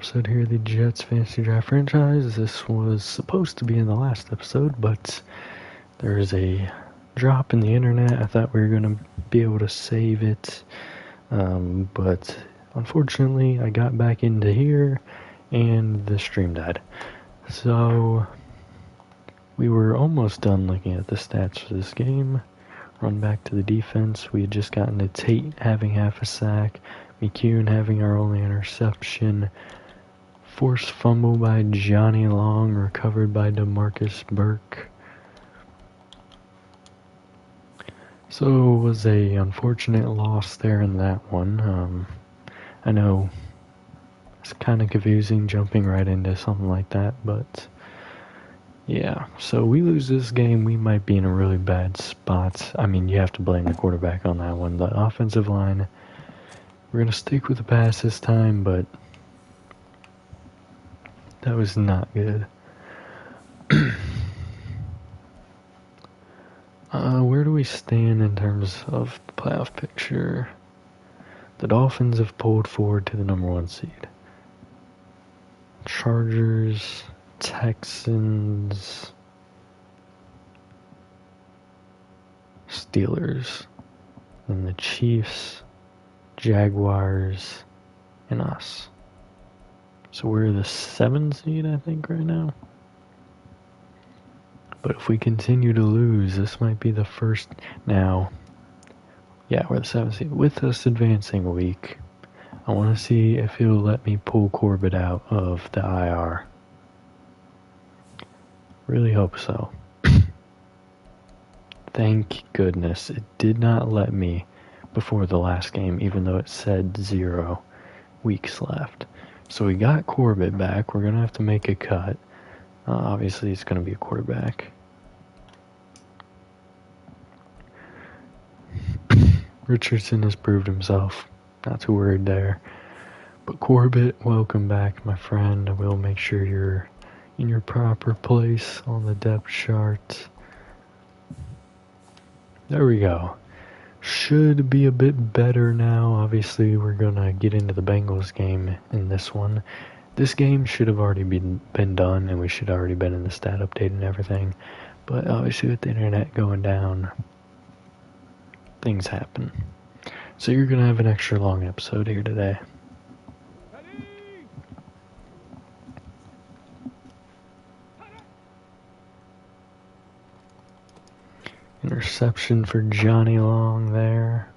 episode here of the Jets Fantasy Draft franchise. This was supposed to be in the last episode, but there's a drop in the internet. I thought we were going to be able to save it, but unfortunately I got back into here and the stream died. So we were almost done looking at the stats for this game. Run back to the defense. We had just gotten to Tate having half a sack, McCune having our only interception, forced fumble by Johnny Long, recovered by DeMarcus Burke. So it was a unfortunate loss there in that one. I know it's kind of confusing jumping right into something like that, but yeah. So we lose this game, we might be in a really bad spot. I mean, you have to blame the quarterback on that one. The offensive line, we're going to stick with the pass this time, but that was not good. Where do we stand in terms of the playoff picture? The Dolphins have pulled forward to the number 1 seed. Chargers, Texans, Steelers, and the Chiefs, Jaguars, and us. So we're the 7 seed, I think, right now. But if we continue to lose, this might be the first. Now, yeah, we're the 7 seed. With us advancing a week, I want to see if he'll let me pull Corbett out of the IR. Really hope so. Thank goodness it did not let me before the last game, even though it said 0 weeks left. So we got Corbett back. We're going to have to make a cut. Obviously, it's going to be a quarterback. Richardson has proved himself. Not too worried there. But Corbett, welcome back, my friend. We'll make sure you're in your proper place on the depth chart. There we go. Should be a bit better now. Obviously, we're going to get into the Bengals game in this one. This game should have already been done, and we should have already been in the stat update and everything. But obviously, with the internet going down, things happen. So you're going to have an extra long episode here today. Interception for Johnny Long there.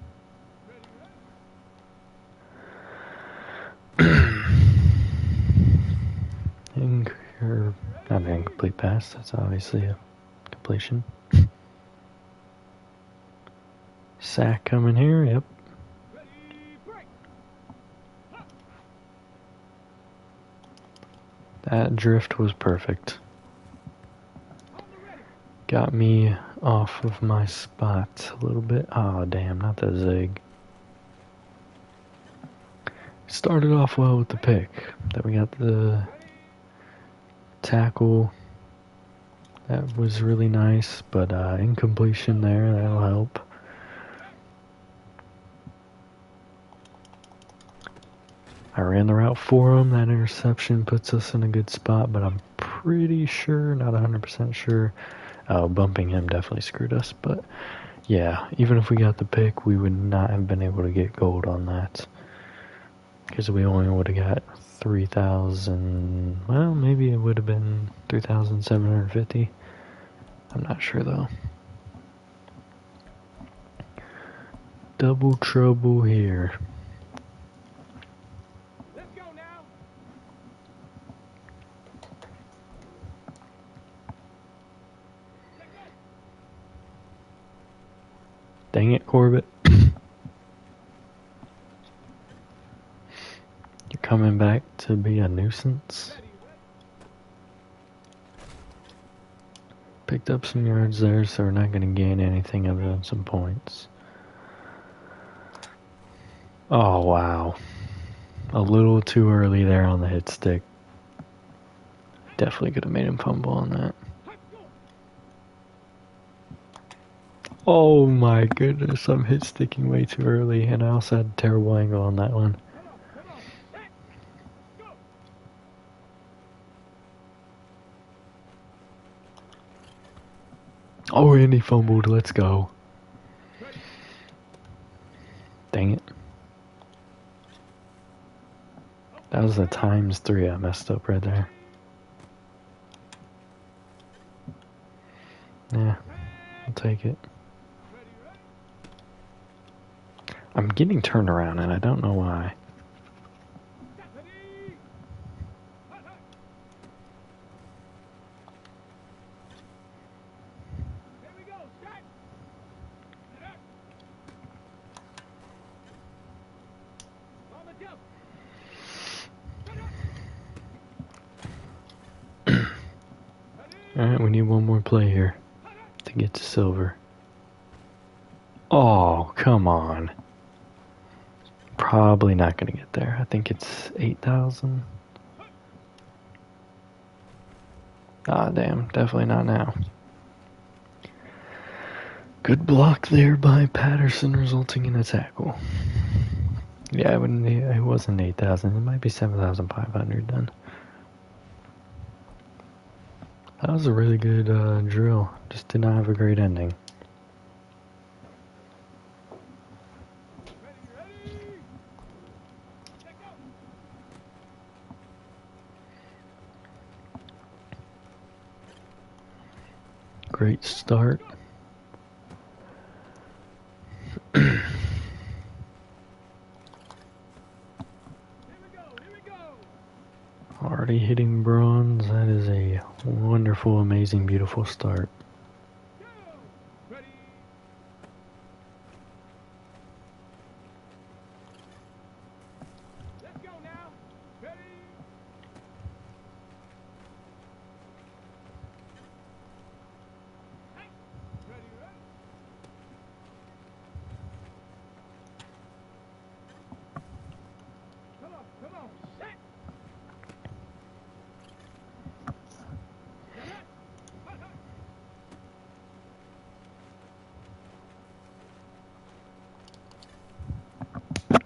Not an incomplete pass, that's obviously a completion. Sack coming here, yep. That drift was perfect. Got me off of my spot a little bit. Oh, damn, not the zig. Started off well with the pick. Then we got the tackle. That was really nice, but incompletion there, that'll help. I ran the route for him. That interception puts us in a good spot, but I'm pretty sure, not 100% sure, bumping him definitely screwed us. But yeah, even if we got the pick, we would not have been able to get gold on that, because we only would have got 3,000. Well, maybe it would have been 3,750. I'm not sure though. Double trouble here. Let's go now. Dang it, Corbett. You're coming back to be a nuisance. Picked up some yards there, so we're not going to gain anything other than some points. Oh, wow. A little too early there on the hit stick. Definitely could have made him fumble on that. Oh my goodness, I'm hit sticking way too early, and I also had a terrible angle on that one. Oh, and he fumbled. Let's go. Dang it. That was a ×3 I messed up right there. Yeah, I'll take it. I'm getting turned around and I don't know why. Alright, we need one more play here to get to silver. Oh, come on. Probably not going to get there. I think it's 8,000. Ah, damn. Definitely not now. Good block there by Patterson, resulting in a tackle. Yeah, it wasn't 8,000. It might be 7,500 then. That was a really good drill. Just did not have a great ending. Great start. Already hitting bronze. That is a wonderful, amazing, beautiful start.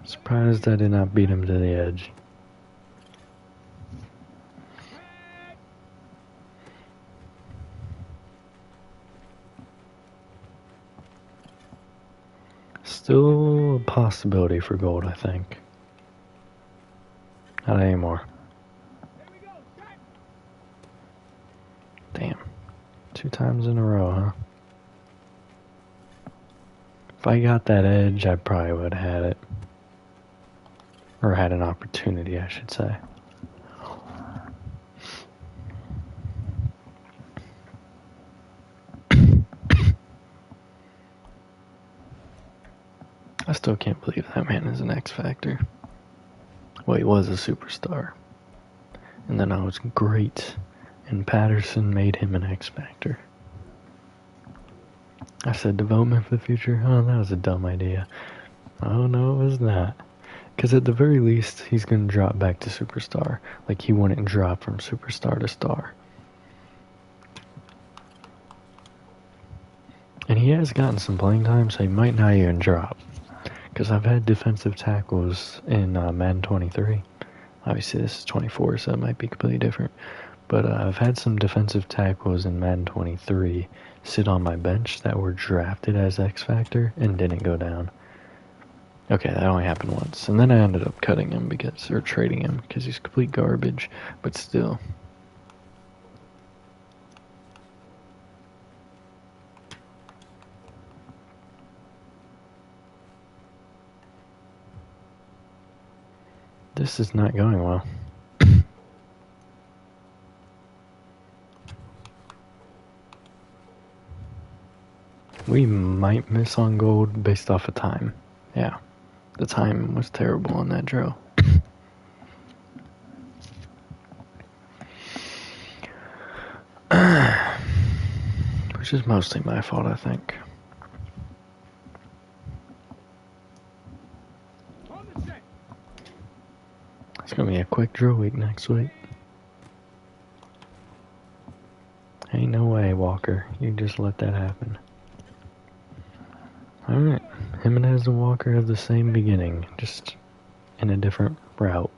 Surprised I did not beat him to the edge. Still a possibility for gold, I think. Not anymore. Damn. 2 times in a row, huh? If I got that edge, I probably would have had it. Or had an opportunity, I should say. I still can't believe that man is an X Factor. Well, he was a superstar. And then I was great. And Patterson made him an X Factor. I said development for the future? Oh, that was a dumb idea. Oh, no, it was not. Because at the very least, he's going to drop back to superstar. Like, he wouldn't drop from superstar to star. And he has gotten some playing time, so he might not even drop. Because I've had defensive tackles in Madden 23. Obviously, this is 24, so it might be completely different. But I've had some defensive tackles in Madden 23 sit on my bench that were drafted as X Factor and didn't go down. Okay, that only happened once. And then I ended up cutting him or trading him because he's complete garbage. But still. This is not going well. We might miss on gold based off of time. Yeah. The time was terrible on that drill. Which is mostly my fault, I think. It's gonna be a quick drill week next week. Ain't no way, Walker. You just let that happen. Alright. Jimenez and Walker have the same beginning, just in a different route.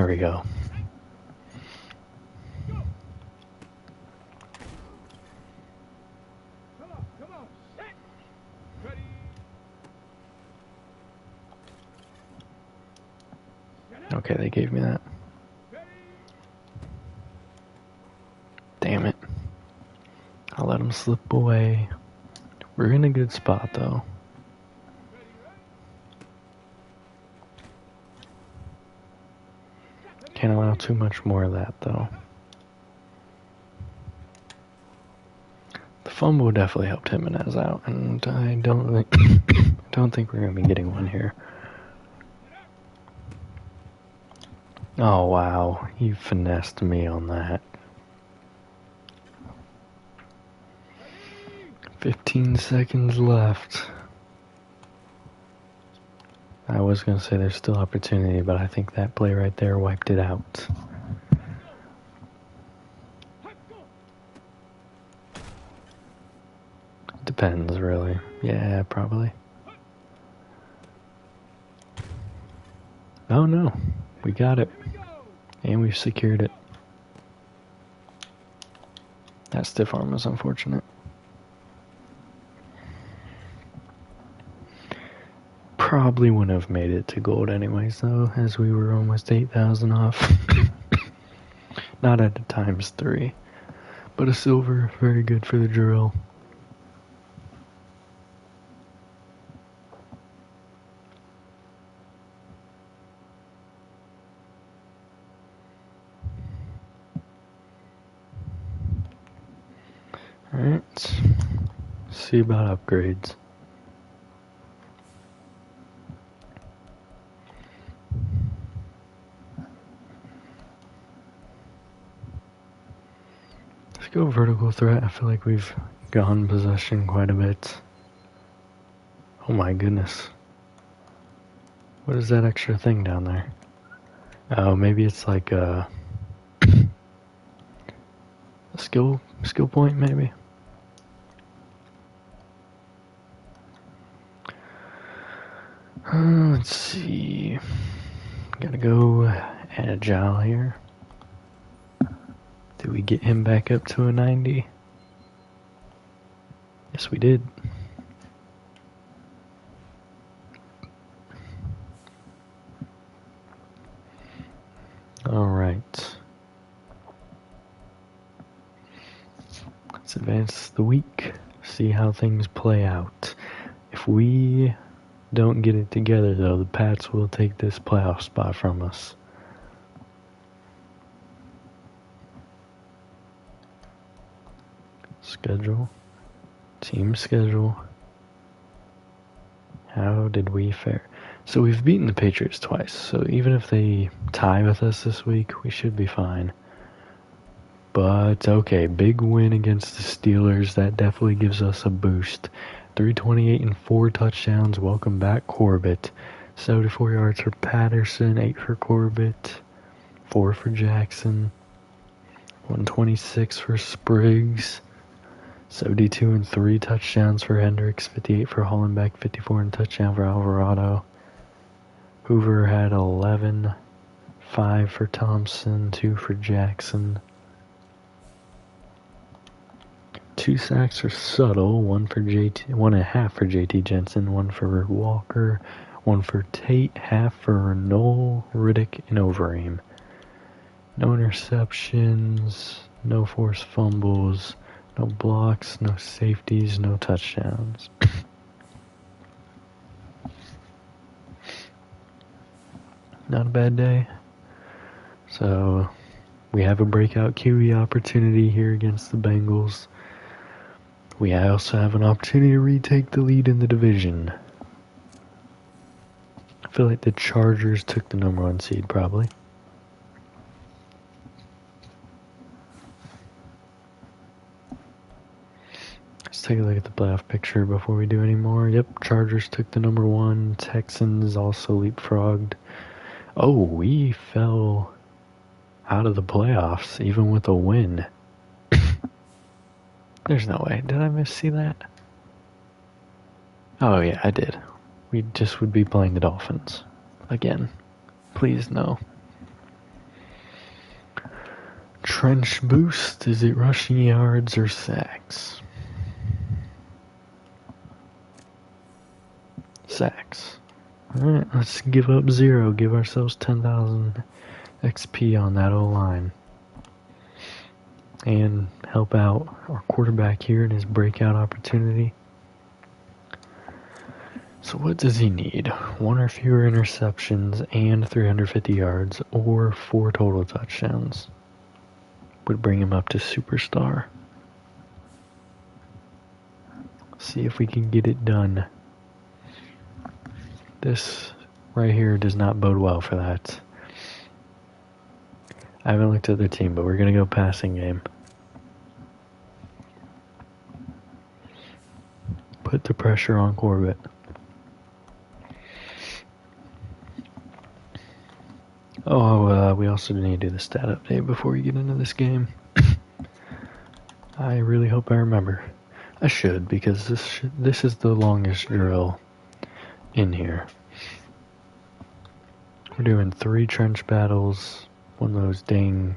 There we go. Okay, they gave me that. Damn it. I'll let them slip away. We're in a good spot, though. Can't allow too much more of that, though. The fumble definitely helped Jimenez out, and I don't think we're going to be getting one here. Oh, wow. You finessed me on that. 15 seconds left. I was going to say there's still opportunity, but I think that play right there wiped it out. Depends, really. Yeah, probably. Oh, no. We got it. And we've secured it. That stiff arm was unfortunate. Probably wouldn't have made it to gold anyways, though, as we were almost 8,000 off. Not at the ×3. But a silver, very good for the drill. Alright, see about upgrades. Let's go vertical threat. I feel like we've gone possession quite a bit. Oh my goodness. What is that extra thing down there? Oh, maybe it's like a skill point, maybe? Let's see. Gotta go agile here. Did we get him back up to a 90? Yes, we did. Alright. Let's advance the week. See how things play out. If we don't get it together, though, the Pats will take this playoff spot from us. Schedule. Team schedule. How did we fare? So we've beaten the Patriots twice, so even if they tie with us this week, we should be fine. But, okay, big win against the Steelers. That definitely gives us a boost. 328 and 4 touchdowns. Welcome back, Corbett. 74 yards for Patterson, 8 for Corbett, 4 for Jackson, 126 for Spriggs, 72 and 3 touchdowns for Hendricks, 58 for Hollenbeck, 54 and touchdown for Alvarado. Hoover had 11, 5 for Thompson, 2 for Jackson. 2 sacks for Subtle, 1.5 for JT Jensen, 1 for Walker, 1 for Tate, half for Knoll, Riddick, and Overeem. No interceptions, no forced fumbles, no blocks, no safeties, no touchdowns. Not a bad day. So, we have a breakout QE opportunity here against the Bengals. We also have an opportunity to retake the lead in the division. I feel like the Chargers took the #1 seed, probably. Let's take a look at the playoff picture before we do any more. Yep, Chargers took the #1. Texans also leapfrogged. Oh, we fell out of the playoffs, even with a win. There's no way. Did I see that? Oh, yeah, I did. We just would be playing the Dolphins. Again. Please, no. Trench boost, is it rushing yards or sacks? Sacks. Alright, let's give up 0, give ourselves 10,000 XP on that O-line. And help out our quarterback here in his breakout opportunity. So what does he need? 1 or fewer interceptions and 350 yards, or 4 total touchdowns. Would bring him up to superstar. See if we can get it done. This right here does not bode well for that. I haven't looked at their team, but we're going to go passing game. Put the pressure on Corbett. Oh, we also need to do the stat update before we get into this game. I really hope I remember. I should, because this is the longest drill in here. We're doing 3 trench battles, one of those dang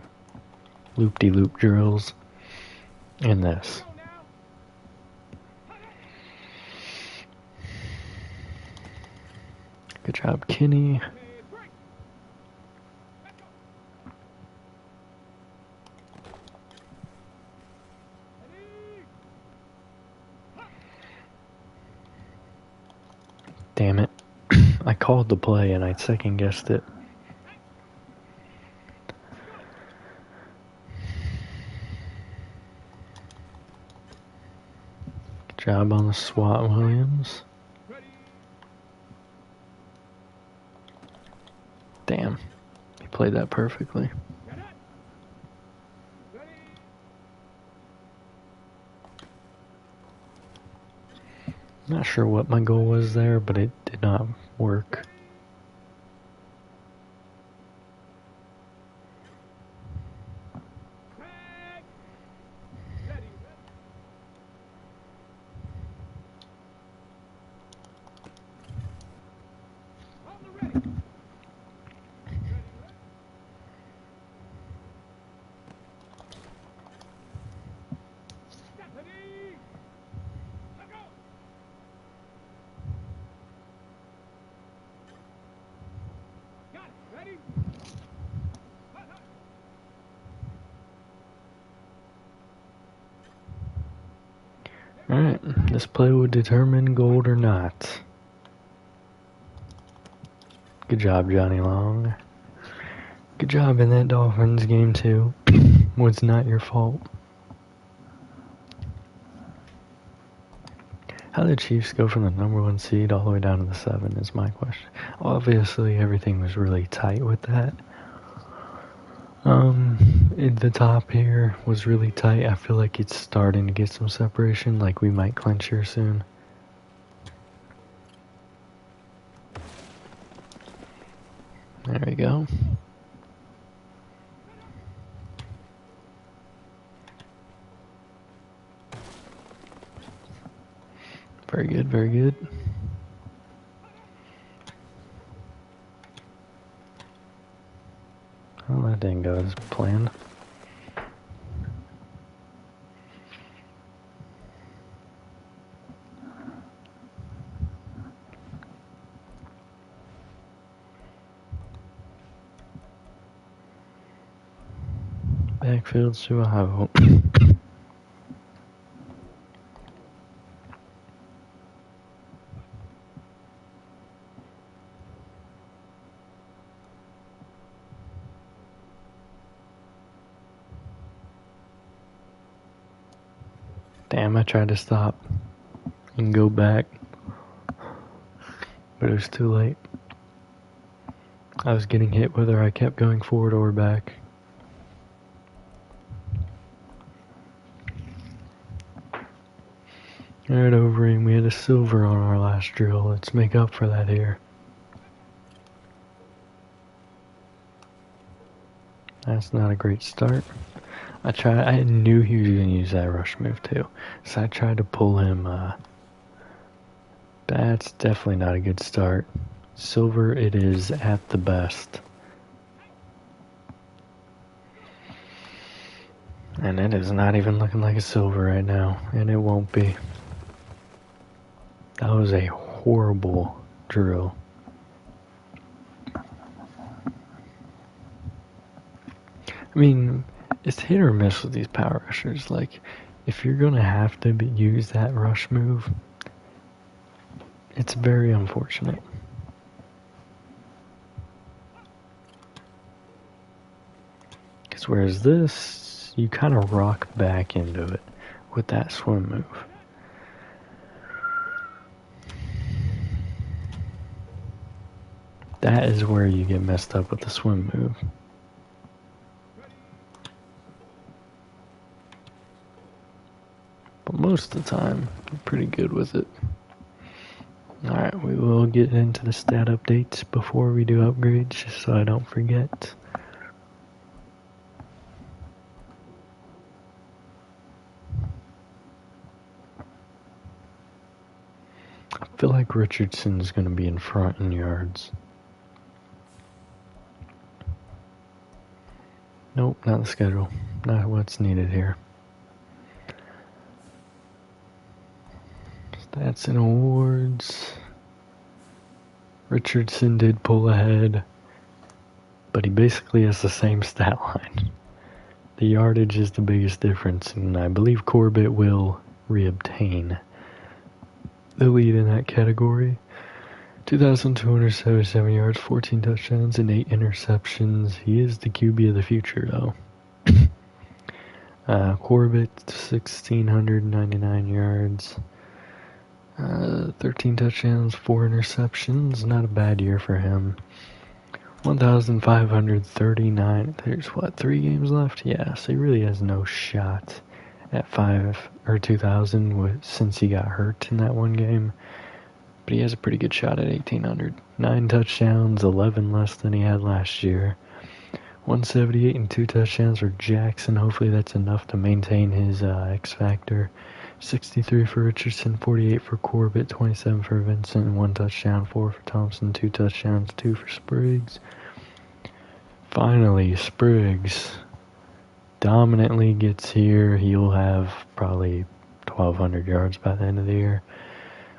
loop-de-loop drills, and this. Good job, Kenny. Damn it. I called the play and I second guessed it. Good job on the SWAT, Williams. Damn. He played that perfectly. Not sure what my goal was there, but it did not work. Alright, this play will determine gold or not. Good job, Johnny Long. Good job in that Dolphins game too. Was not your fault. How did the Chiefs go from the #1 seed all the way down to the 7 is my question. Obviously everything was really tight with that. The top here was really tight. I feel like it's starting to get some separation, like we might clinch here soon. There we go. Very good, very good. Well, that didn't go as planned. Backfield Suaho. Damn, I tried to stop and go back, but it was too late. I was getting hit whether I kept going forward or back. Alright, Overeem, we had a silver on our last drill. Let's make up for that here. That's not a great start. I knew he was going to use that rush move too. So I tried to pull him. That's definitely not a good start. Silver it is at the best. And it is not even looking like a silver right now, and it won't be. That was a horrible drill. I mean, it's hit or miss with these power rushers. Like, if you're gonna have to use that rush move, it's very unfortunate. Because whereas this, you kind of rock back into it with that swim move. That is where you get messed up with the swim move. But most of the time, you're pretty good with it. Alright, we will get into the stat updates before we do upgrades, just so I don't forget. I feel like Richardson's going to be in front in yards. Nope, not the schedule. Not what's needed here. Stats and awards. Richardson did pull ahead, but he basically has the same stat line. The yardage is the biggest difference, and I believe Corbett will reobtain the lead in that category. 2,277 yards, 14 touchdowns, and 8 interceptions. He is the QB of the future, though. Corbett, 1,699 yards, 13 touchdowns, 4 interceptions. Not a bad year for him. 1,539. There's 3 games left? Yeah, so he really has no shot at 2,000 since he got hurt in that one game. But he has a pretty good shot at 1,800. 9 touchdowns, 11 less than he had last year. 178 and 2 touchdowns for Jackson. Hopefully that's enough to maintain his X factor. 63 for Richardson, 48 for Corbett, 27 for Vincent, 1 touchdown, 4 for Thompson, 2 touchdowns, 2 for Spriggs. Finally, Spriggs dominantly gets here. He'll have probably 1,200 yards by the end of the year.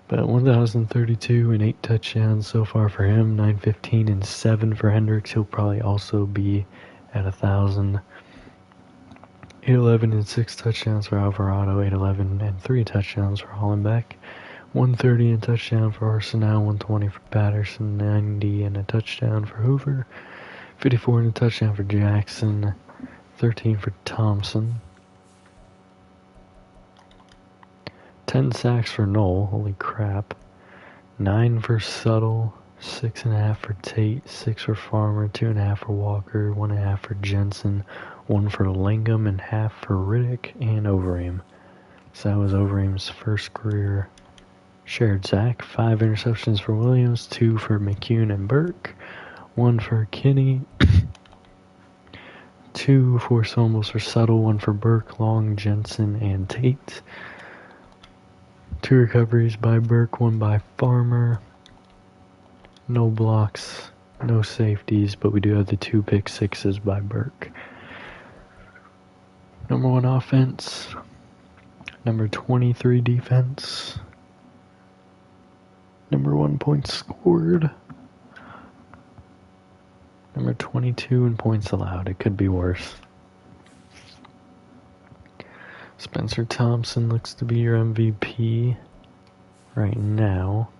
But 1,032 and 8 touchdowns so far for him. 915 and 7 for Hendricks. He'll probably also be at 1,000. 811 and 6 touchdowns for Alvarado. 811 and 3 touchdowns for Hollenbeck. 130 and a touchdown for Arsenal. 120 for Patterson. 90 and a touchdown for Hoover. 54 and a touchdown for Jackson. 13 for Thompson. 10 sacks for Knoll, holy crap. 9 for Suttle, 6.5 for Tate, 6 for Farmer, 2.5 for Walker, 1.5 for Jensen, 1 for Langham, and half for Riddick and Overeem. So that was Overeem's first career shared sack. 5 interceptions for Williams, 2 for McCune and Burke, 1 for Kinney, 2 forced fumbles for Suttle, 1 for Burke, Long, Jensen, and Tate. 2 recoveries by Burke, 1 by Farmer. No blocks, no safeties, but we do have the 2 pick sixes by Burke. Number 1 offense. Number 23 defense. Number 1 points scored. Number 22 in points allowed. It could be worse. Spencer Thompson looks to be your MVP right now.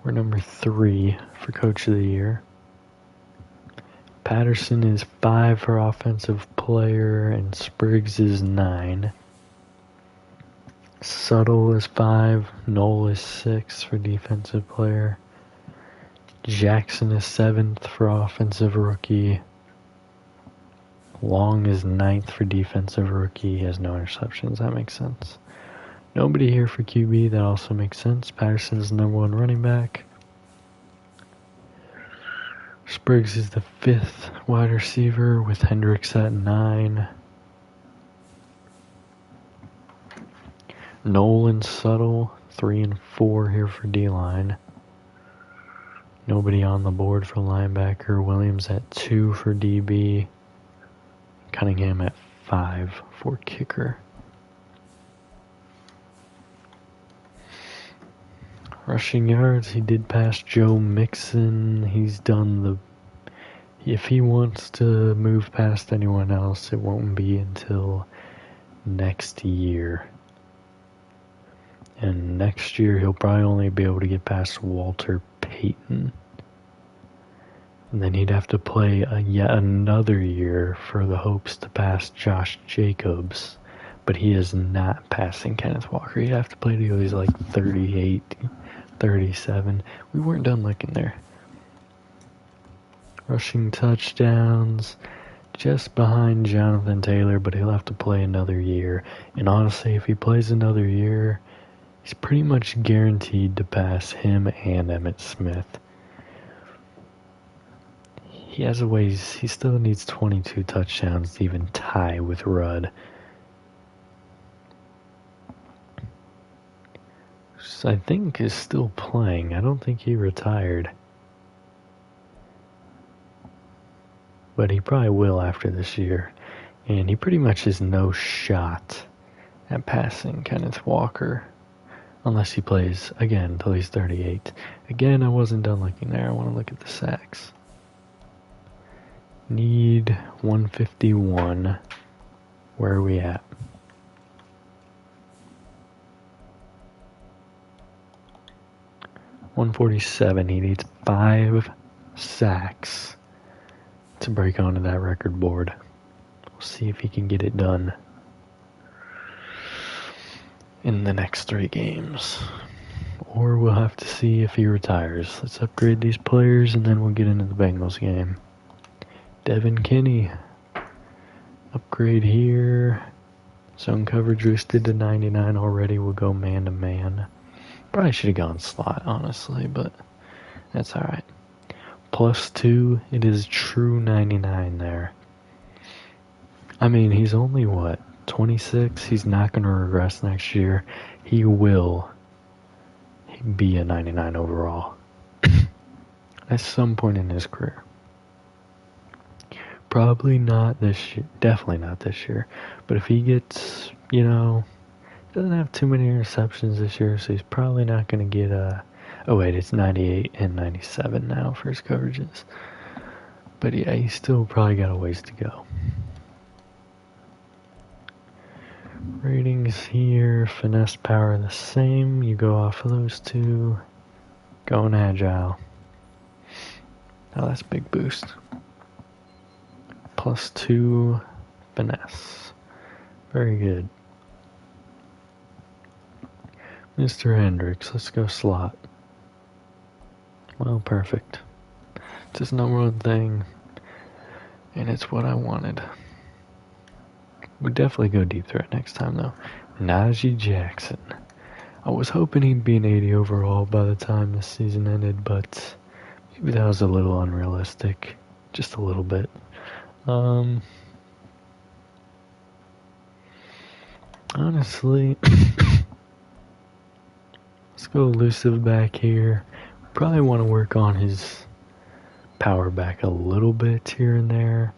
We're number 3 for Coach of the Year. Patterson is 5 for Offensive Player, and Spriggs is 9. Suttle is 5, Knoll is 6 for Defensive Player. Jackson is 7th for Offensive Rookie. Long is 9th for Defensive Rookie. He has no interceptions. That makes sense. Nobody here for QB. That also makes sense. Patterson is the number 1 running back. Spriggs is the 5th wide receiver with Hendricks at 9. Nolan Suttle, 3 and 4 here for D-line. Nobody on the board for linebacker. Williams at 2 for DB. Cunningham at 5 for kicker. Rushing yards, he did pass Joe Mixon. He's done the... If he wants to move past anyone else, it won't be until next year. And next year, he'll probably only be able to get past Walter Payton. And then he'd have to play yet another year for the hopes to pass Josh Jacobs. But he is not passing Kenneth Walker. He'd have to play till he's like 38, 37. We weren't done looking there. Rushing touchdowns, just behind Jonathan Taylor, but he'll have to play another year. And honestly, if he plays another year, he's pretty much guaranteed to pass him and Emmitt Smith. He still needs 22 touchdowns to even tie with Rudd. I think is still playing. I don't think he retired. But he probably will after this year. And he pretty much has no shot at passing Kenneth Walker. Unless he plays, again, until he's 38. Again, I wasn't done looking there. I want to look at the sacks. Need 151. Where are we at? .147. He needs 5 sacks to break onto that record board. We'll see if he can get it done in the next 3 games. Or we'll have to see if he retires. Let's upgrade these players and then we'll get into the Bengals game. Devin Kinney. Upgrade here. Zone coverage boosted to 99 already. We'll go man to man. Probably should have gone slot, honestly, but that's alright. +2, it is true 99 there. I mean, he's only, 26? He's not going to regress next year. He will be a 99 overall. At some point in his career. Probably not this year. Definitely not this year. But if he gets, doesn't have too many interceptions this year, so he's probably not going to get oh wait, it's 98 and 97 now for his coverages. But yeah, he's still probably got a ways to go. Ratings here, finesse, power the same. You go off of those two. Going agile. Oh, that's a big boost. +2 finesse. Very good. Mr. Hendricks, let's go slot. Well, perfect. It's his number one thing, and it's what I wanted. We'd definitely go deep threat next time, though. Najee Jackson. I was hoping he'd be an 80 overall by the time this season ended, but maybe that was a little unrealistic. Just a little bit. Honestly, let's go elusive back here. Probably want to work on his power back a little bit here and there.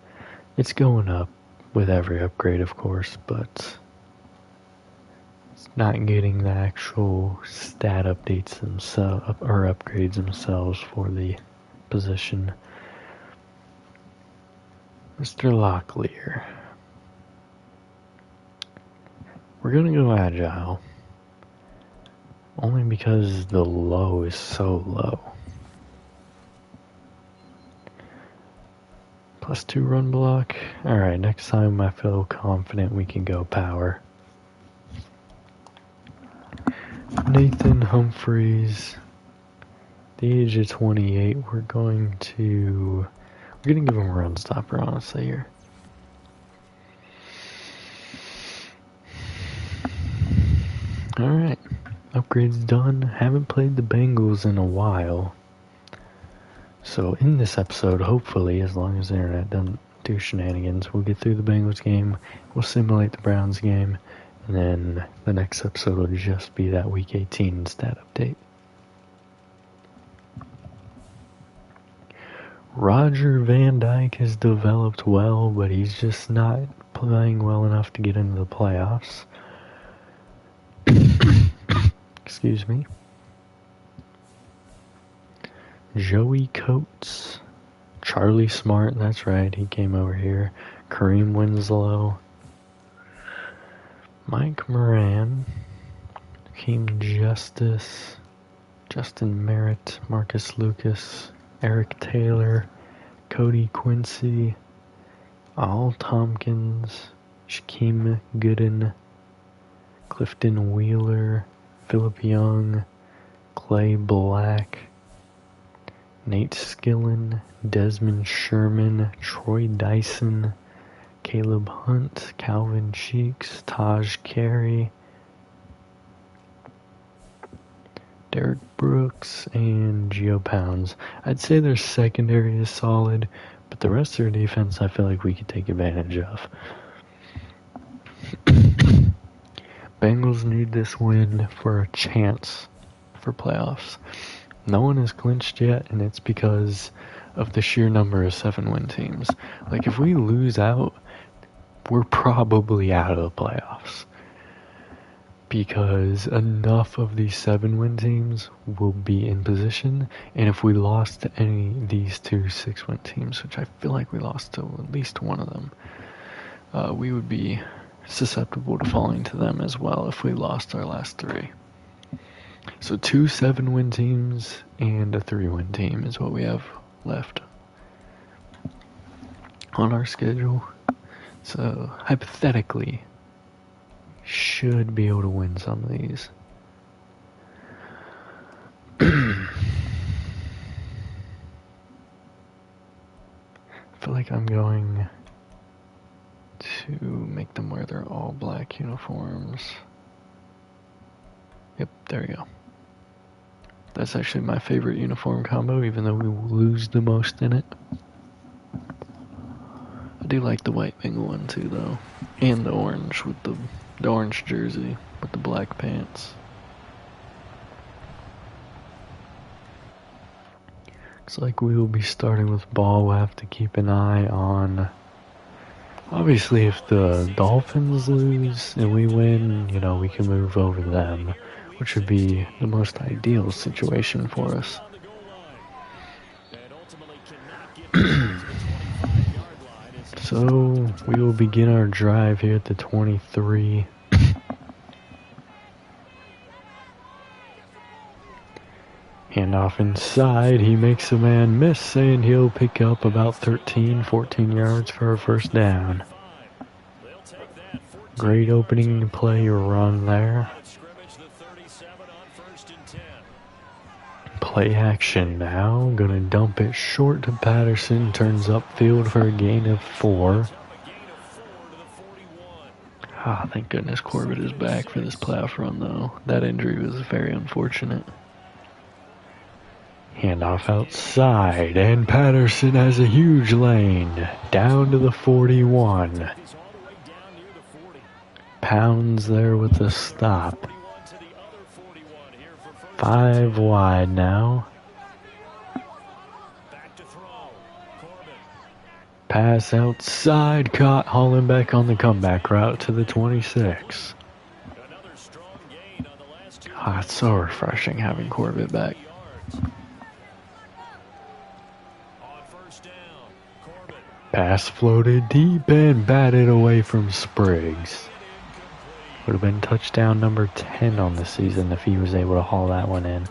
It's going up with every upgrade, of course, but it's not getting the actual stat updates themselves or upgrades themselves for the position. Mr. Locklear. We're gonna go agile. Only because the low is so low. +2 run block. Alright, next time I feel confident we can go power. Nathan Humphreys. The age of 28, we're gonna give him a run stopper, honestly, here. Alright. Upgrades done. Haven't played the Bengals in a while. So in this episode, hopefully, as long as the internet doesn't do shenanigans, we'll get through the Bengals game, we'll simulate the Browns game, and then the next episode will just be that Week 18 stat update. Roger Van Dyke has developed well, but he's just not playing well enough to get into the playoffs. Excuse me. Joey Coates. Charlie Smart, that's right, he came over here. Kareem Winslow. Mike Moran. Hakeem Justice. Justin Merritt. Marcus Lucas. Eric Taylor. Cody Quincy. Al Tompkins. Shaquem Gooden. Clifton Wheeler. Phillip Young. Clay Black. Nate Skillen, Desmond Sherman, Troy Dyson, Caleb Hunt, Calvin Cheeks, Taj Carey, Derek Brooks, and Geo Pounds. I'd say their secondary is solid, but the rest of their defense I feel like we could take advantage of. Bengals need this win for a chance for playoffs. No one has clinched yet, and it's because of the sheer number of 7-win teams. Like, if we lose out, we're probably out of the playoffs. Because enough of these 7-win teams will be in position, and if we lost to any of these 2 6-win teams, which I feel like we lost to at least one of them, we would be susceptible to falling to them as well if we lost our last 3. So 2 7-win teams and a 3-win team is what we have left on our schedule. So hypothetically, should be able to win some of these. I feel like I'm going to make them wear their all black uniforms. Yep, there we go. That's actually my favorite uniform combo, even though we lose the most in it. I do like the white Bengal one too, though. And the orange with the orange jersey with the black pants. Looks like we will be starting with ball. We'll have to keep an eye on... Obviously, if the Dolphins lose and we win, you know, we can move over them, which would be the most ideal situation for us. So, we will begin our drive here at the 23. Handoff inside, he makes a man miss, and he'll pick up about 13, 14 yards for a first down. Great opening play run there. Play action now, gonna dump it short to Patterson, turns upfield for a gain of 4. Thank goodness Corbett is back for this playoff run though. That injury was very unfortunate. Handoff outside, and Patterson has a huge lane, down to the 41. Pounds there with a stop. 5 wide now. Pass outside, caught Hollenbeck on the comeback route to the 26. It's so refreshing having Corbett back. Pass floated deep and batted away from Spriggs. Would have been touchdown number 10 on the season if he was able to haul that one in.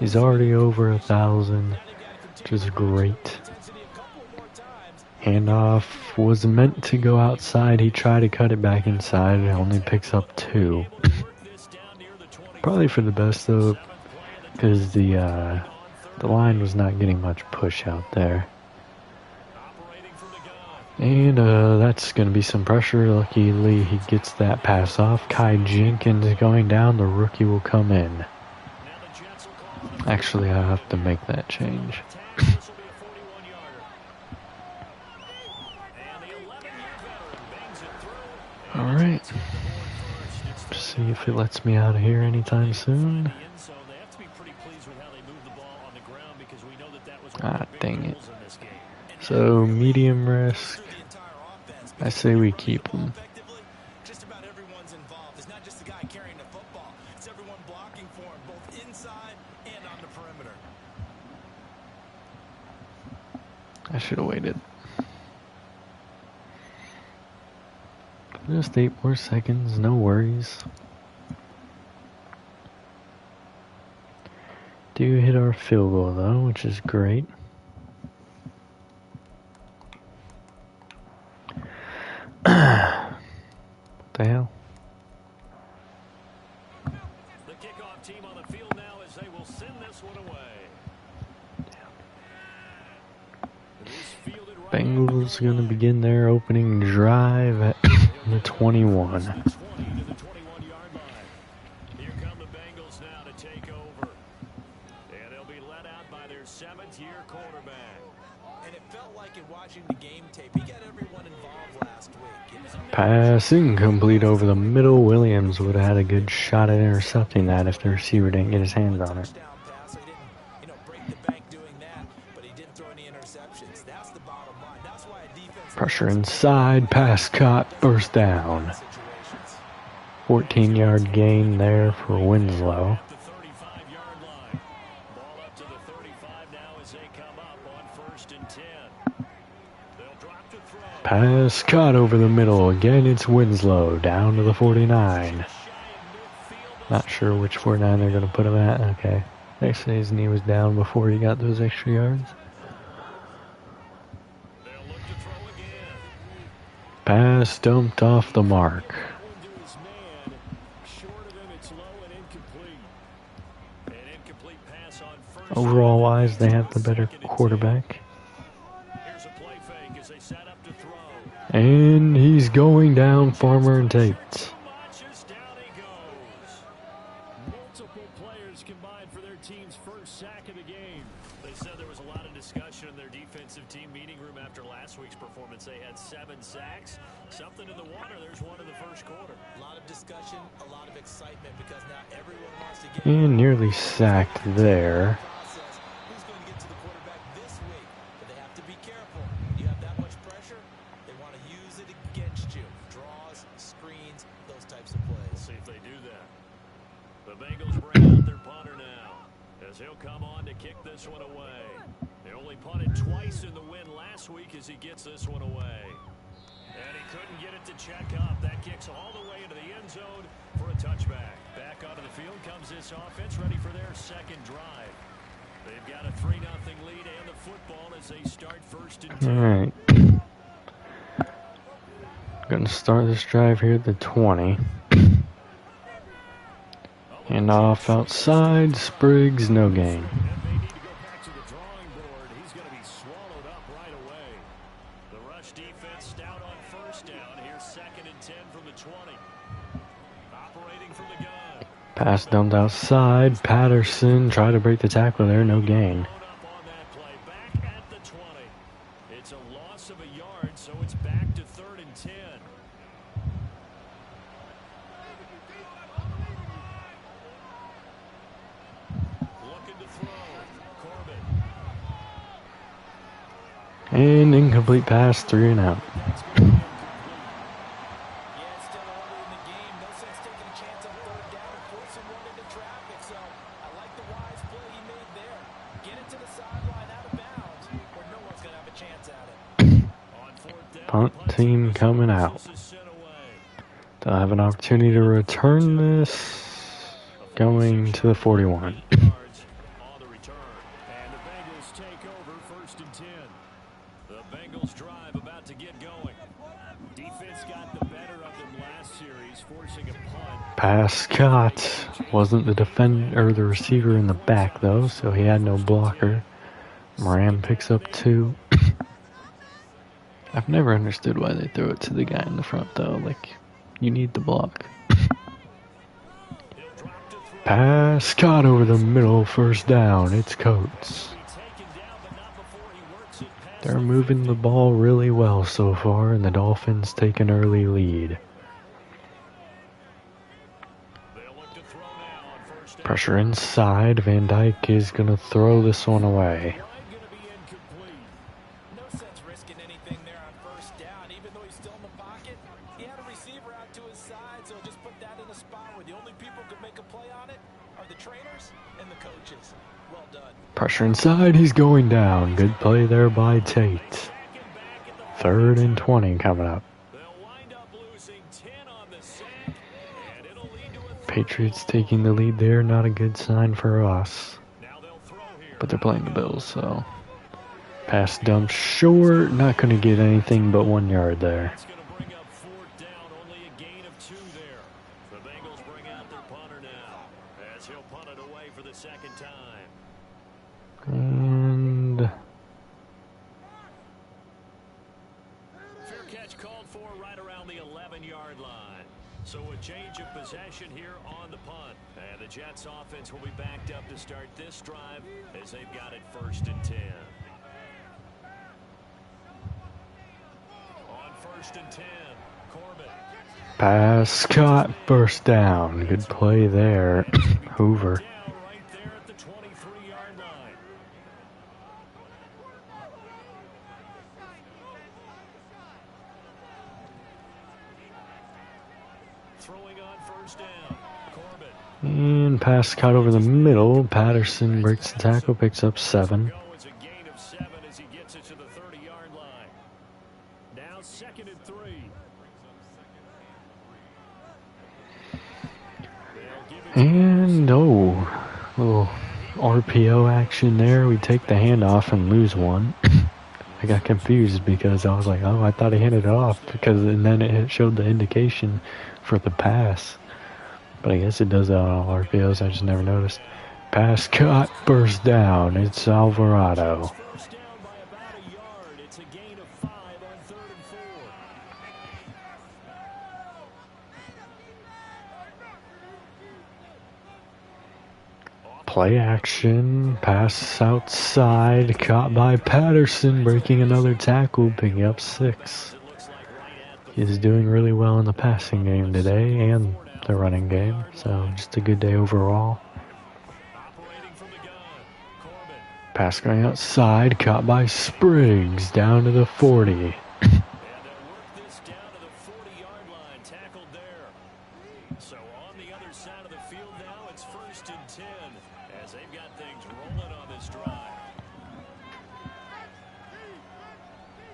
He's already over 1,000, which is great. Handoff was meant to go outside. He tried to cut it back inside. It only picks up 2. Probably for the best though, because the line was not getting much push out there. And that's going to be some pressure. Luckily, he gets that pass off. Kai Jenkins going down. The rookie will come in. Actually, I have to make that change. Alright. See if it lets me out of here anytime soon. Dang it. So, medium risk. I say we keep him. Just about everyone's involved. It's not just the guy carrying the football. It's everyone blocking for him, both inside and on the perimeter. I should have waited. Just 8 more seconds, no worries. Do hit our field goal though, which is great. What the hell? The kickoff team on the field now as they will send this one away. Bengals are going to begin their opening drive at the 21. Here come the Bengals now to take over. And they'll be led out by their 7th-year quarterback. And it felt like in watching the game tape, he got everyone involved last week. Pass incomplete over the middle. Williams would have had a good shot at intercepting that if the receiver didn't get his hands on it. Pressure inside, pass caught, first down. 14-yard gain there for Winslow. Pass caught over the middle. Again, it's Winslow down to the 49. Not sure which 49 they're going to put him at. Okay. They say his knee was down before he got those extra yards. Pass dumped off the mark. Overall wise, they have the better quarterback. And he's going down, Farmer and Tate. Multiple players combined for their team's first sack of the game. They said there was a lot of discussion in their defensive team meeting room after last week's performance. They had 7 sacks. Something in the water. There's one in the first quarter. A lot of discussion, a lot of excitement because now everyone wants to get And nearly sacked there. Who's going to get to the quarterback this week? But they have to be careful. You have that much pressure, they want to use it against you. Draws, screens, those types of plays. We'll see if they do that. The Bengals bring out their punter now, as he'll come on to kick this one away. They only punted twice in the win last week as he gets this one away. And he couldn't get it to check up. That kicks all the way into the end zone for a touchback. Back onto the field comes this offense, ready for their second drive. They've got a 3-0 lead and the football as they start first and 10. Alright. Gonna start this drive here at the 20. And off outside, Spriggs, no gain. Pass dumped outside, Patterson tried to break the tackle there, no gain. It's a loss of a yard, so it's back to 3rd and 10. Looking to throw. Corbin. And incomplete pass, 3 and out. Punt team coming out. They'll have an opportunity to return this going to the 41. The Bengals drive about to get going. Defense got the better of them last series, forcing a punt. Pass caught. Wasn't the defender or the receiver in the back though, so he had no blocker. Moran picks up 2. I've never understood why they throw it to the guy in the front though. Like, you need the block. Pass caught over the middle, first down. It's Coates. They're moving the ball really well so far, and the Dolphins take an early lead. Pressure inside. Van Dyke is going to throw this one away. No sense risking anything there on first down, even though he's still in the trainers and the coaches. Well done. Pressure inside, he's going down. Good play there by Tate. 3rd and 20 coming up. Patriots taking the lead there, not a good sign for us. But they're playing the Bills, so. Pass dump short, not going to get anything but 1 yard there. And fair catch called for right around the 11-yard line. So a change of possession here on the punt. And the Jets offense will be backed up to start this drive as they've got it 1st and 10. On 1st and 10, Corbin. pass caught, 1st down. Good play there. Hoover. Right there at the 23-yard line. Throwing on 1st down, Corbin. And pass caught over the middle. Patterson breaks the tackle, picks up 7. It's a gain of 7 as he gets it to the 30-yard line. Now 2nd and 3. And little RPO action there. We take the handoff and lose one. I got confused because I was like, oh, I thought he handed it off and then it showed the indication for the pass. But I guess it does that on all RPOs. I just never noticed. Pass caught, 1st down. It's Alvarado. First down by about a yard. It's a gain of 5 on 3rd and 4. Play action, pass outside, caught by Patterson, breaking another tackle, picking up 6. He's doing really well in the passing game today and the running game, so just a good day overall. Operating from the gun, Corbin. Pass going outside, caught by Spriggs, down to the 40. And they'll work this down to the 40-yard line, tackled there. So on the other side of the field now, it's 1st and 10 as they've got things rolling on this drive.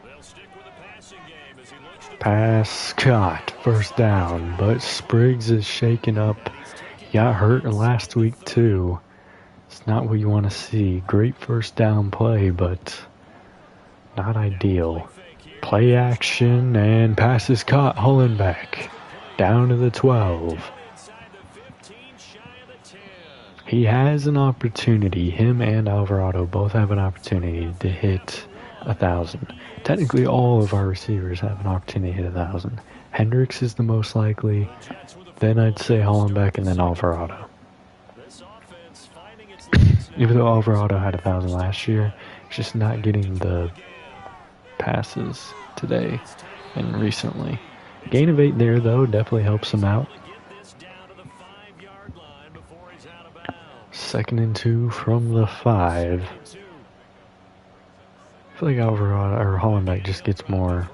They'll stick with the passing game as he looks to Pass caught, 1st down, but Spriggs is shaken up. He got hurt last week too. It's not what you want to see. Great 1st down play, but not ideal. Play action and pass is caught. Hollenbeck down to the 12. inside the 15, shy of the 10. He has an opportunity. Him and Alvarado both have an opportunity to hit 1,000. Technically, all of our receivers have an opportunity to hit 1,000. Hendricks is the most likely. Then I'd say Hollenbeck and then Alvarado. This offense finding its legs now. Even though Alvarado had 1,000 last year, he's just not getting the passes today and recently. Gain of 8 there, though, definitely helps him out. Get this down to the 5-yard line before he's out of bounds. 2nd and 2 from the 5. I feel like Alvarado or Hollenbeck just gets more.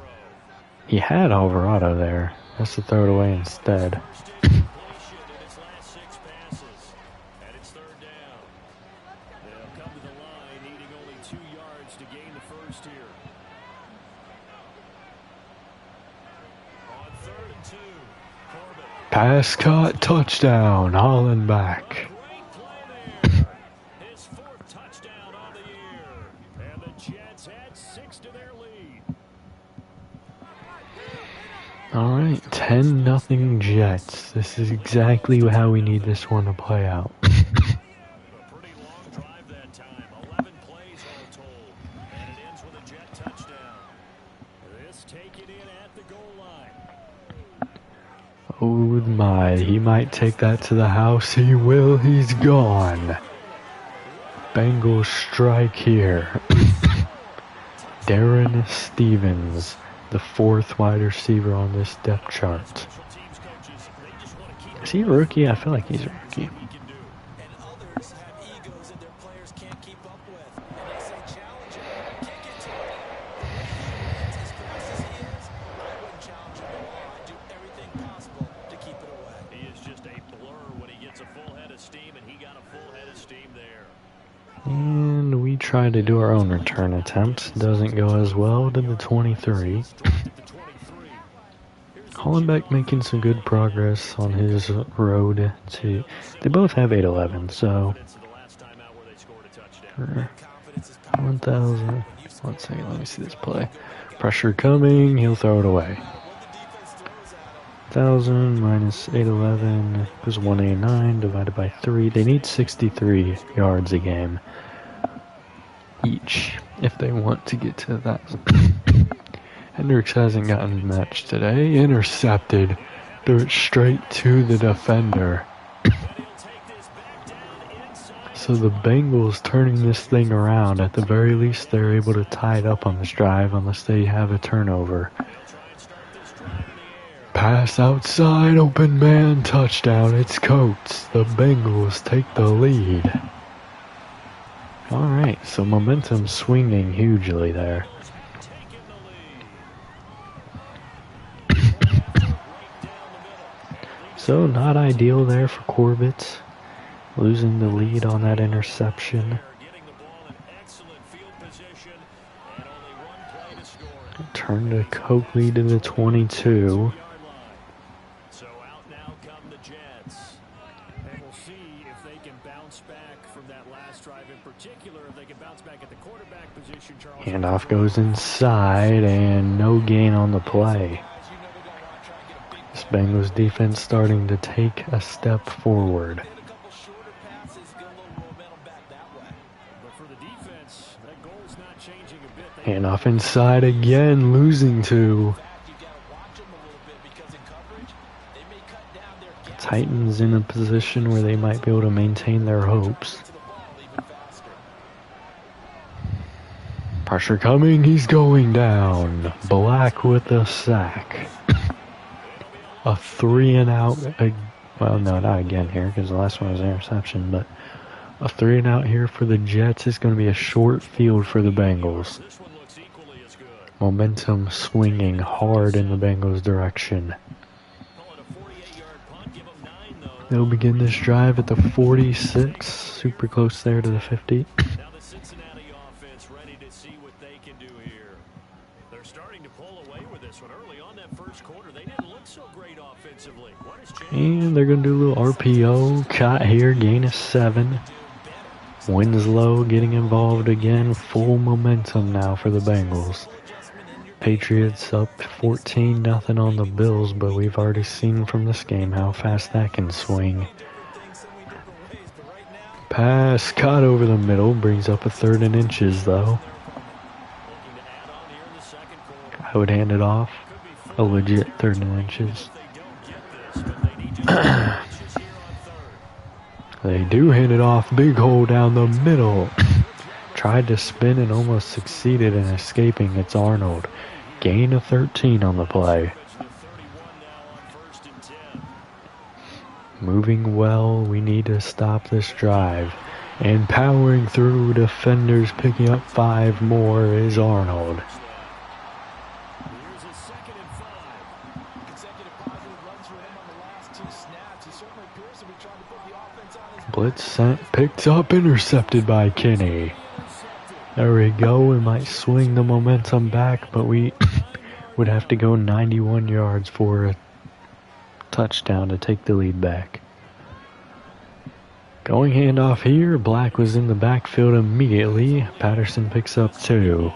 He had Alvarado there. Has to throw it away instead. In its last 6 passes, and it's 3rd down. They'll come to the line needing only 2 yards to gain the 1st here. On 3rd and 2, Corbin. Pass caught, touchdown, Hollenbeck. Great play there. His 4th touchdown on the year. And the Jets add 6 to their lead. Alright, 10-0 Jets. This is exactly how we need this one to play out. A pretty long drive that time. 11 plays all told. And it ends with a Jet touchdown. This taken in at the goal line. Oh my, he might take that to the house. He will, he's gone. Bengals strike here. Darren Stevens, the 4th wide receiver on this depth chart. Special teams coaches, they just want to keep Is he a rookie? I feel like he's a rookie. he can do. And others have egos that their players can't keep up with. And they say challenge him, kick it to him. The way he wins, as fast as he is, I wouldn't challenge him at all. I'd do everything possible to keep it away. He is just a blur when he gets a full head of of steam, and he got a full head of steam there. And we try to do our own return attempt. Doesn't go as well to the 23. Hollenbeck making some good progress on his road to... They both have 811, so... 1,000... 1 second, let me see this play. Pressure coming, he'll throw it away. 1,000 minus 811 is 189 divided by 3. They need 63 yards a game each if they want to get to that. Hendricks hasn't gotten matched today. Intercepted. Threw it straight to the defender. So the Bengals turning this thing around. At the very least, they're able to tie it up on this drive unless they have a turnover. Pass outside, open man, touchdown. It's Coates. The Bengals take the lead. Alright, so momentum swinging hugely there. So not ideal there for Corbett. Losing the lead on that interception. Turn to Coakley to the 22. So out now come the Jets. And we'll see if they can bounce back from that last drive in particular. If they can bounce back at the quarterback position, Charles. Handoff goes inside and no gain on the play. This Bengals defense starting to take a step forward. Handoff inside again, losing to the Titans in a position where they might be able to maintain their hopes. Pressure coming, he's going down. Black with a sack. A 3-and-out, well no, not again here because the last one was an interception, but a 3-and-out here for the Jets is going to be a short field for the Bengals. Momentum swinging hard in the Bengals' direction. They'll begin this drive at the 46, super close there to the 50. Now the Cincinnati offense ready to see what they can do here. They're starting to pull away with this one. Early on that first quarter, they didn't look so great offensively. What has changed? And they're going to do a little RPO. Caught here, gain of 7. Winslow getting involved again. Full momentum now for the Bengals. Patriots up 14-0 on the Bills, but we've already seen from this game how fast that can swing. Pass caught over the middle, brings up a 3rd and inches though. I would hand it off, a legit 3rd and inches. They do hand it off, big hole down the middle. Tried to spin and almost succeeded in escaping. It's Arnold. Gain of 13 on the play. Moving well, we need to stop this drive. And powering through defenders, picking up 5 more is Arnold. Blitz sent, picked up, intercepted by Kenny. There we go, we might swing the momentum back, but we would have to go 91 yards for a touchdown to take the lead back. Going handoff here, Black was in the backfield immediately. Patterson picks up 2.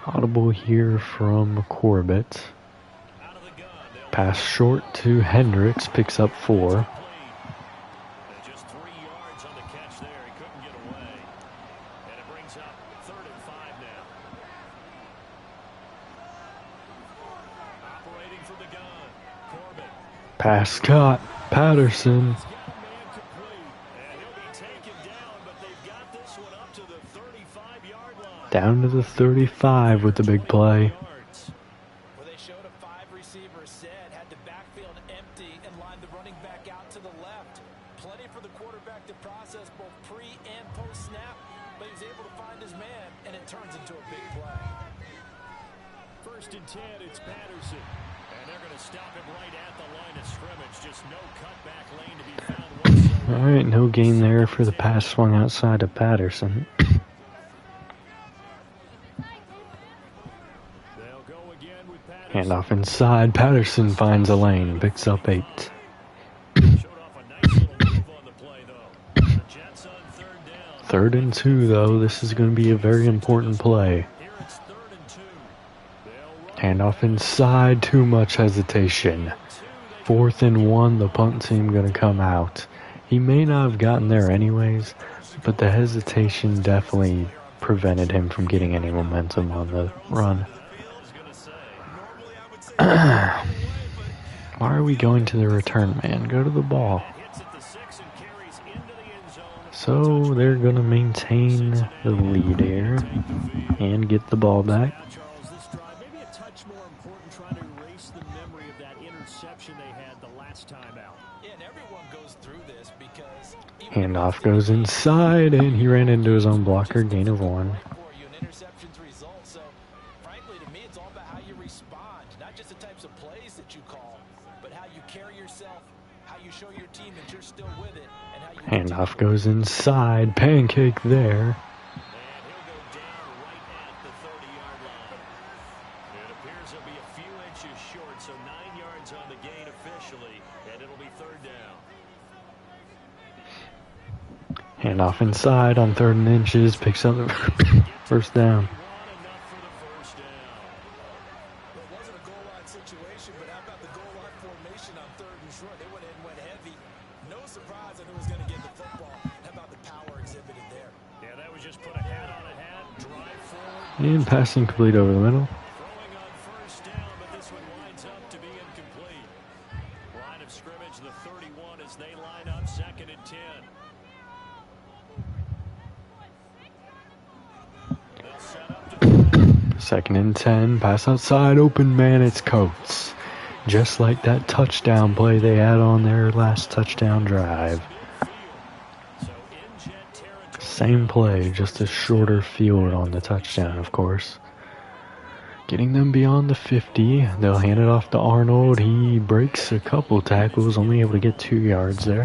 Audible here from Corbett. Pass short to Hendricks, picks up 4. Just 3 yards on the catch there. He couldn't get away. And it brings up 3rd and 5 now. Operating from the gun. Corbett. Pass caught. Patterson. And he'll be taken down, but they've got this one up to the 35-yard line. Down to the 35 with the big play. 1st and 10, it's Patterson. And they're going to stop him right at the line of scrimmage. Just no cutback lane to be found whatsoever. All right, no gain there for the pass swung outside of Patterson. They'll go again with Patterson. Handoff inside. Patterson finds a lane, picks up 8. Showed off a nice little move on the play, though. The Jets on 3rd down. 3rd and 2, though. This is going to be a very important play. Here it's 3rd and 2. They'll run. Handoff inside. Too much hesitation. 4th and 1. The punt team going to come out. He may not have gotten there anyways, but the hesitation definitely prevented him from getting any momentum on the run. Why are we going to the return man? Go to the ball. Hits at the 6 and carries into the end zone. So they're going to maintain the lead here and get the ball back. Now, Charles, this drive maybe a touch more important, trying to erase the memory of that interception they had the last time out. Yeah, and everyone goes through this because Handoff goes inside, and he ran into his own blocker, gain of 1. for you, an interception's result. So, frankly, to me, it's all about how you respond, not just the types of plays that you call, but how you carry yourself, how you show your team that you're still with it, and how you Handoff goes inside, pancake there. And he'll go down right at the 30-yard line. It appears he'll be a few inches short, so 9 yards on the gain officially, and it'll be 3rd down. Handoff inside on 3rd and inches, picks up the first down. Enough for the 1st down. It wasn't a goal line situation, but how about the goal line formation on 3rd and short? They went in, went heavy. No surprise that it was going to get the football. How about the power exhibited there? Yeah, that was just put a hat on a hat, drive forward. And passing complete over the middle. Throwing on 1st down, but this one winds up to be incomplete. Line of scrimmage, the 31, as they line up 2nd and 10. They'll set up to throw. 2nd and 10, pass outside, open man, it's Coates. Just like that touchdown play they had on their last touchdown drive. So in jet territory. Same play, just a shorter field on the touchdown, of course. Getting them beyond the 50, they'll hand it off to Arnold. He breaks a couple tackles, only able to get 2 yards there.